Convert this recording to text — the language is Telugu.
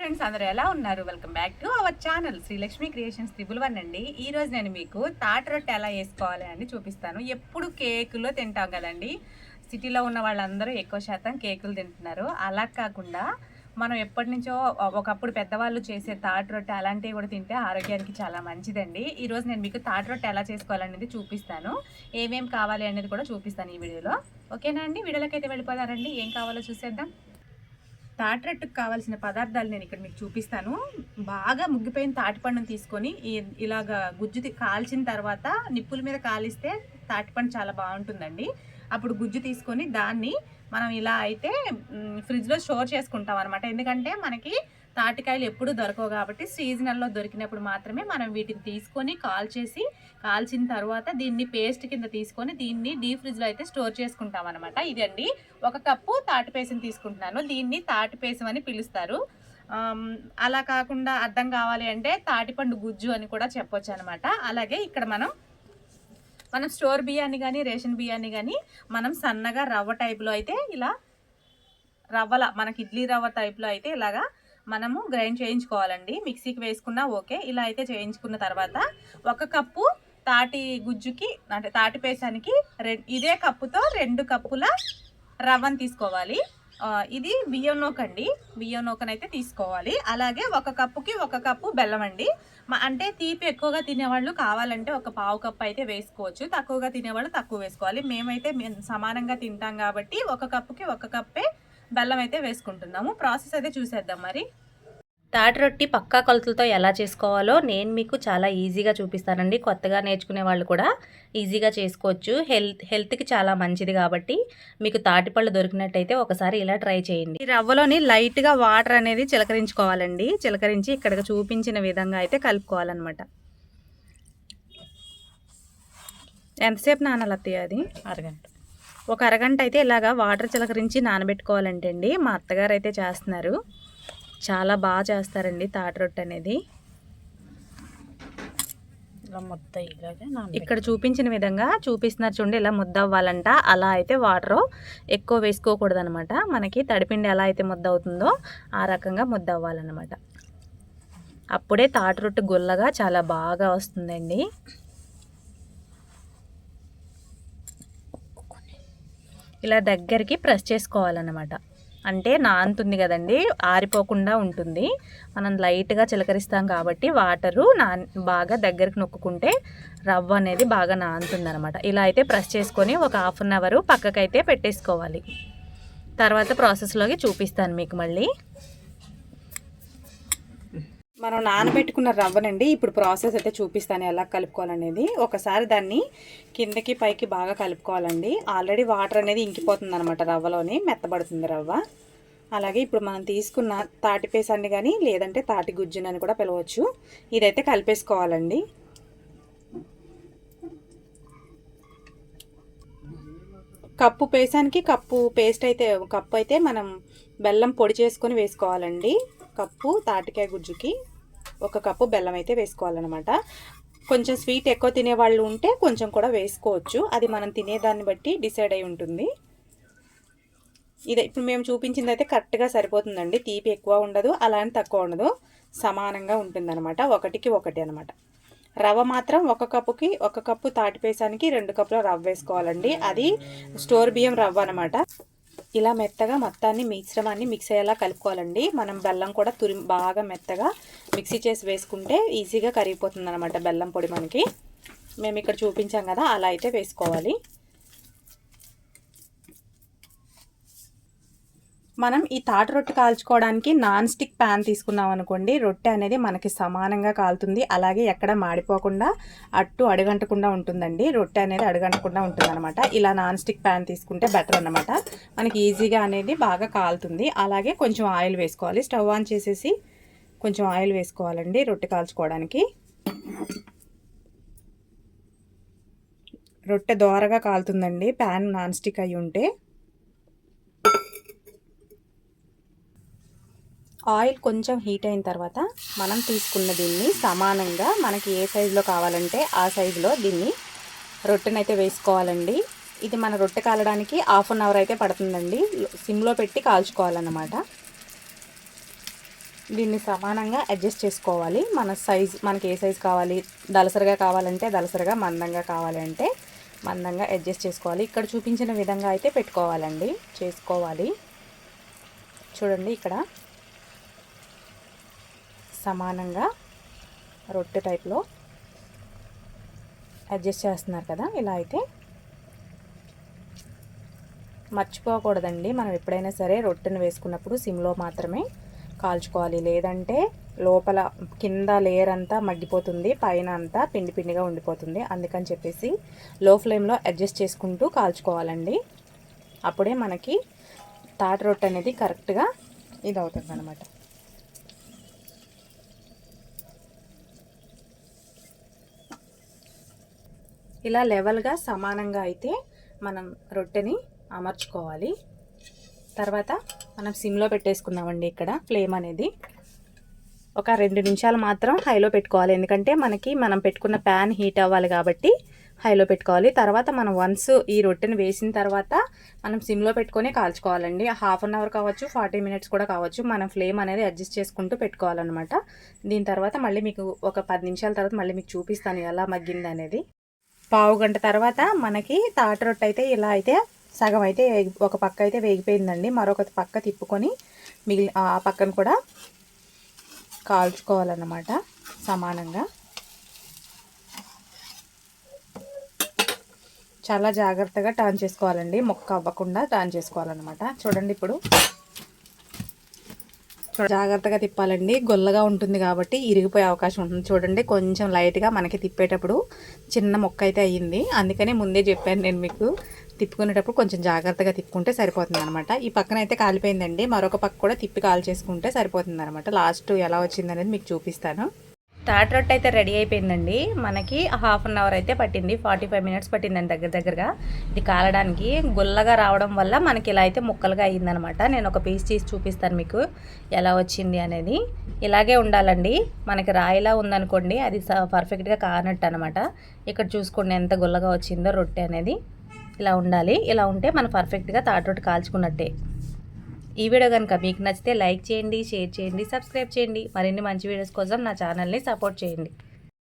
ఫ్రెండ్స్, అందరూ ఎలా ఉన్నారు? Welcome back to our channel Srilakshmi creations 111 అండి. ఈ రోజు నేను మీకు తాటి రొట్టె ఎలా వేసుకోవాలి అని చూపిస్తాను. ఎప్పుడు కేకులో తింటాం కదండి, సిటీలో ఉన్న వాళ్ళందరూ ఎక్కువ శాతం కేకులు తింటున్నారు. అలా కాకుండా మనం ఎప్పటి నుంచో ఒకప్పుడు పెద్దవాళ్ళు చేసే తాటి రొట్టె అలాంటివి కూడా తింటే ఆరోగ్యానికి చాలా మంచిదండి. ఈరోజు నేను మీకు తాటి రొట్టె ఎలా చేసుకోవాలనేది చూపిస్తాను. ఏమేమి కావాలి అనేది కూడా చూపిస్తాను ఈ వీడియోలో. ఓకేనా అండి? వీడియోలోకి అయితే వెళ్ళిపోతారండి. ఏం కావాలో చూసేద్దాం. తాటి రొట్టెకు కావాల్సిన పదార్థాలు నేను ఇక్కడ మీకు చూపిస్తాను. బాగా ముగ్గిపోయిన తాటిపండును తీసుకొని ఇలాగా గుజ్జు కాల్చిన తర్వాత నిప్పుల మీద కాలిస్తే తాటిపండు చాలా బాగుంటుందండి. అప్పుడు గుజ్జు తీసుకొని దాన్ని మనం ఇలా అయితే ఫ్రిడ్జ్లో స్టోర్ చేసుకుంటాం అనమాట. ఎందుకంటే మనకి తాటికాయలు ఎప్పుడు దొరకవు కాబట్టి సీజనల్లో దొరికినప్పుడు మాత్రమే మనం వీటిని తీసుకొని కాల్చిన తర్వాత దీన్ని పేస్ట్ కింద తీసుకొని దీన్ని డీప్ ఫ్రిడ్జ్లో అయితే స్టోర్ చేసుకుంటాం అనమాట. ఇదండి, 1 కప్పు తాటిపేసం తీసుకుంటున్నాను. దీన్ని తాటిపేసం అని పిలుస్తారు. అలా కాకుండా అర్థం కావాలి అంటే తాటిపండు గుజ్జు అని కూడా చెప్పొచ్చు అనమాట. అలాగే ఇక్కడ మనం స్టోర్ బియ్యాన్ని కానీ రేషన్ బియ్యాన్ని కానీ మనం సన్నగా రవ్వ టైప్లో అయితే ఇలా మనకి ఇడ్లీ రవ్వ టైప్లో అయితే ఇలాగా మనము గ్రైండ్ చేయించుకోవాలండి. మిక్సీకి వేసుకున్నా ఓకే. ఇలా అయితే చేయించుకున్న తర్వాత 1 కప్పు తాటి గుజ్జుకి అంటే తాటి పేసానికి ఇదే కప్పుతో 2 కప్పుల రవ్వను తీసుకోవాలి. ఇది బియ్యం నూకండి, బియ్యం నూకనైతే తీసుకోవాలి. అలాగే 1 కప్పుకి 1 కప్పు బెల్లం అండి. అంటే తీపి ఎక్కువగా తినేవాళ్ళు కావాలంటే 1/4 కప్పు అయితే వేసుకోవచ్చు, తక్కువగా తినేవాళ్ళు తక్కువ వేసుకోవాలి. మేమైతే సమానంగా తింటాం కాబట్టి 1 కప్పుకి 1 కప్పే బెల్లం అయితే వేసుకుంటున్నాము. ప్రాసెస్ అయితే చూసేద్దాం. మరి తాటి రొట్టి పక్కా కొలతలతో ఎలా చేసుకోవాలో నేను మీకు చాలా ఈజీగా చూపిస్తానండి. కొత్తగా నేర్చుకునే వాళ్ళు కూడా ఈజీగా చేసుకోవచ్చు. హెల్త్కి చాలా మంచిది కాబట్టి మీకు తాటిపళ్ళు దొరికినట్టయితే ఒకసారి ఇలా ట్రై చేయండి. ఈ రవ్వలోని లైట్గా వాటర్ అనేది చిలకరించుకోవాలండి. చిలకరించి ఇక్కడ చూపించిన విధంగా అయితే కలుపుకోవాలన్నమాట. ఎంతసేపు నానాలత్తయ్య? అది అరగంట. 1 అరగంట అయితే ఇలాగా వాటర్ చిలకరించి నానబెట్టుకోవాలంటే అండి. మా అత్తగారు అయితే చేస్తున్నారు, చాలా బాగా చేస్తారండి తాటి రొట్టె అనేది. ఇలా ముద్ద ఇక్కడ చూపించిన విధంగా చూపిస్తున్నారు చూడండి, ఇలా ముద్ద అవ్వాలంట. అలా అయితే వాటర్ ఎక్కువ వేసుకోకూడదు అనమాట. మనకి తడిపిండి ఎలా అయితే ముద్ద అవుతుందో ఆ రకంగా ముద్ద అవ్వాలన్నమాట. అప్పుడే తాటి రొట్టె గుల్లగా చాలా బాగా వస్తుందండి. ఇలా దగ్గరికి ప్రెస్ చేసుకోవాలన్నమాట. అంటే నానుతుంది కదండి, ఆరిపోకుండా ఉంటుంది. మనం లైట్గా చిలకరిస్తాం కాబట్టి వాటరు బాగా దగ్గరికి నొక్కుంటే రవ్వ అనేది బాగా నానుతుంది అనమాట. ఇలా అయితే ప్రెస్ చేసుకొని ఒక 1/2 అవర్ పక్కకైతే పెట్టేసుకోవాలి. తర్వాత ప్రాసెస్లోకి చూపిస్తాను మీకు మళ్ళీ. మనం నానబెట్టుకున్న రవ్వనండి ఇప్పుడు ప్రాసెస్ అయితే చూపిస్తాను ఎలా కలుపుకోవాలనేది. ఒకసారి దాన్ని కిందకి పైకి బాగా కలుపుకోవాలండి. ఆల్రెడీ వాటర్ అనేది ఇంకిపోతుంది అనమాట, రవ్వలోని మెత్తబడుతుంది రవ్వ. అలాగే ఇప్పుడు మనం తీసుకున్న తాటి పేసాన్ని కానీ లేదంటే తాటి గుజ్జునని కూడా పిలవచ్చు, ఇదైతే కలిపేసుకోవాలండి. కప్పు పేసానికి కప్పు కప్పు అయితే మనం బెల్లం పొడి చేసుకొని వేసుకోవాలండి. కప్పు తాటికాయ గుజ్జుకి 1 కప్పు బెల్లం అయితే వేసుకోవాలన్నమాట. కొంచెం స్వీట్ ఎక్కువ తినేవాళ్ళు ఉంటే కొంచెం కూడా వేసుకోవచ్చు, అది మనం తినేదాన్ని బట్టి డిసైడ్ అయి ఉంటుంది. ఇదే ఇప్పుడు మేము చూపించింది అయితే కరెక్ట్గా సరిపోతుందండి. తీపి ఎక్కువ ఉండదు, అలానే తక్కువ ఉండదు, సమానంగా ఉంటుందన్నమాట. 1కి 1 అనమాట. రవ్వ మాత్రం 1 కప్పుకి 1 కప్పు తాటిపేసానికి 2 కప్పుల రవ్వ వేసుకోవాలండి. అది స్టోర్ బియ్యం రవ్వ అనమాట. ఇలా మెత్తగా మొత్తాన్ని మిశ్రమాన్ని మిక్స్ అయ్యేలా కలుపుకోవాలండి. మనం బెల్లం కూడా బాగా మెత్తగా మిక్సీ చేసి వేసుకుంటే ఈజీగా కరిగిపోతుంది అనమాట బెల్లం పొడి మనకి. మేము ఇక్కడ చూపించాం కదా, అలా అయితే వేసుకోవాలి. మనం ఈ తాటి రొట్టె కాల్చుకోవడానికి నాన్ స్టిక్ ప్యాన్ తీసుకున్నాం అనుకోండి, రొట్టె అనేది మనకి సమానంగా కాలుతుంది. అలాగే ఎక్కడ మాడిపోకుండా అడుగంటకుండా ఉంటుందండి. రొట్టె అనేది అడుగంటకుండా ఉంటుంది అనమాట. ఇలా నాన్ స్టిక్ ప్యాన్ తీసుకుంటే బెటర్ అనమాట, మనకి ఈజీగా అనేది బాగా కాలుతుంది. అలాగే కొంచెం ఆయిల్ వేసుకోవాలి. స్టవ్ ఆన్ చేసేసి కొంచెం ఆయిల్ వేసుకోవాలండి రొట్టె కాల్చుకోవడానికి. రొట్టె దోరగా కాలుతుందండి ప్యాన్ నాన్ స్టిక్ అయి ఉంటే. ఆయిల్ కొంచెం హీట్ అయిన తర్వాత మనం తీసుకున్న దీన్ని సమానంగా మనకి ఏ సైజులో కావాలంటే ఆ సైజులో దీన్ని రొట్టెనైతే వేసుకోవాలండి. ఇది మన రొట్టె కాలడానికి 1/2 అవర్ అయితే పడుతుందండి. సిమ్లో పెట్టి కాల్చుకోవాలన్నమాట. దీన్ని సమానంగా అడ్జస్ట్ చేసుకోవాలి. మన సైజ్, మనకి ఏ సైజ్ కావాలి, దలసరిగా కావాలంటే దలసరిగా, మందంగా కావాలి అంటే మందంగా అడ్జస్ట్ చేసుకోవాలి. ఇక్కడ చూపించిన విధంగా అయితే పెట్టుకోవాలండి, చేసుకోవాలి. చూడండి ఇక్కడ సమానంగా రొట్టె టైప్లో అడ్జస్ట్ చేస్తున్నారు కదా. ఇలా అయితే మర్చిపోకూడదండి, మనం ఎప్పుడైనా సరే రొట్టెను వేసుకున్నప్పుడు సిమ్లో మాత్రమే కాల్చుకోవాలి. లేదంటే లోపల కింద లేయర్ అంతా మగ్గిపోతుంది, పైన అంతా పిండి పిండిగా ఉండిపోతుంది. అందుకని చెప్పేసి లో ఫ్లేమ్లో అడ్జస్ట్ చేసుకుంటూ కాల్చుకోవాలండి. అప్పుడే మనకి తాటి రొట్టె అనేది కరెక్ట్గా ఇది అవుతుంది అన్నమాట. ఇలా లెవెల్గా సమానంగా అయితే మనం రొట్టెని అమర్చుకోవాలి. తర్వాత మనం సిమ్లో పెట్టేసుకున్నామండి. ఇక్కడ ఫ్లేమ్ అనేది ఒక 2 నిమిషాలు మాత్రం హైలో పెట్టుకోవాలి. ఎందుకంటే మనం పెట్టుకున్న ప్యాన్ హీట్ అవ్వాలి కాబట్టి హైలో పెట్టుకోవాలి. తర్వాత మనం వన్స్ ఈ రొట్టెని వేసిన తర్వాత మనం సిమ్లో పెట్టుకొని కాల్చుకోవాలండి. హాఫ్ అన్ అవర్ కావచ్చు, 40 మినిట్స్ కూడా కావచ్చు. మనం ఫ్లేమ్ అనేది అడ్జస్ట్ చేసుకుంటూ పెట్టుకోవాలన్నమాట. దీని తర్వాత మళ్ళీ మీకు ఒక 10 నిమిషాల తర్వాత మళ్ళీ మీకు చూపిస్తాను ఎలా మగ్గింది అనేది. పావు గంట తర్వాత మనకి తాటి రొట్టె అయితే ఇలా అయితే సగం అయితే ఒక పక్క అయితే వేగిపోయిందండి. మరొక పక్క తిప్పుకొని ఆ పక్కన కూడా కాల్చుకోవాలన్నమాట సమానంగా. చాలా జాగ్రత్తగా టర్న్ చేసుకోవాలండి, ముక్క అవ్వకుండా టర్న్ చేసుకోవాలన్నమాట. చూడండి ఇప్పుడు జాగ్రత్తగా తిప్పాలండి, గొల్లగా ఉంటుంది కాబట్టి ఇరిగిపోయే అవకాశం ఉంటుంది. చూడండి కొంచెం లైట్గా మనకి తిప్పేటప్పుడు చిన్న మొక్క అయితే అయ్యింది. అందుకనే ముందే చెప్పాను నేను మీకు, తిప్పుకునేటప్పుడు కొంచెం జాగ్రత్తగా తిప్పుకుంటే సరిపోతుంది అనమాట. ఈ పక్కన అయితే కాలిపోయిందండి, మరొక పక్క కూడా తిప్పి కాల్ చేసుకుంటే సరిపోతుంది అనమాట. లాస్ట్ ఎలా వచ్చింది అనేది మీకు చూపిస్తాను. తాటి రొట్టె అయితే రెడీ అయిపోయిందండి. మనకి హాఫ్ అన్ అవర్ అయితే పట్టింది, 45 మినిట్స్ పట్టిందండి దగ్గరగా ఇది కాలడానికి. గుల్లగా రావడం వల్ల మనకి ఇలా అయితే ముక్కలుగా అయ్యిందనమాట. నేను ఒక పీస్ తీసి చూపిస్తాను మీకు ఎలా వచ్చింది అనేది. ఇలాగే ఉండాలండి, మనకి రాయిలా ఉందనుకోండి అది పర్ఫెక్ట్గా కానట్టు అనమాట. ఇక్కడ చూసుకోండి ఎంత గుల్లగా వచ్చిందో రొట్టె అనేది. ఇలా ఉండాలి, ఇలా ఉంటే మనం పర్ఫెక్ట్గా తాటి రొట్టె కాల్చుకున్నట్టే. ఈ వీడియో కనుక మీకు నచ్చితే లైక్ చేయండి, షేర్ చేయండి, సబ్స్క్రైబ్ చేయండి. మరిన్ని మంచి వీడియోస్ కోసం నా ఛానల్ని సపోర్ట్ చేయండి.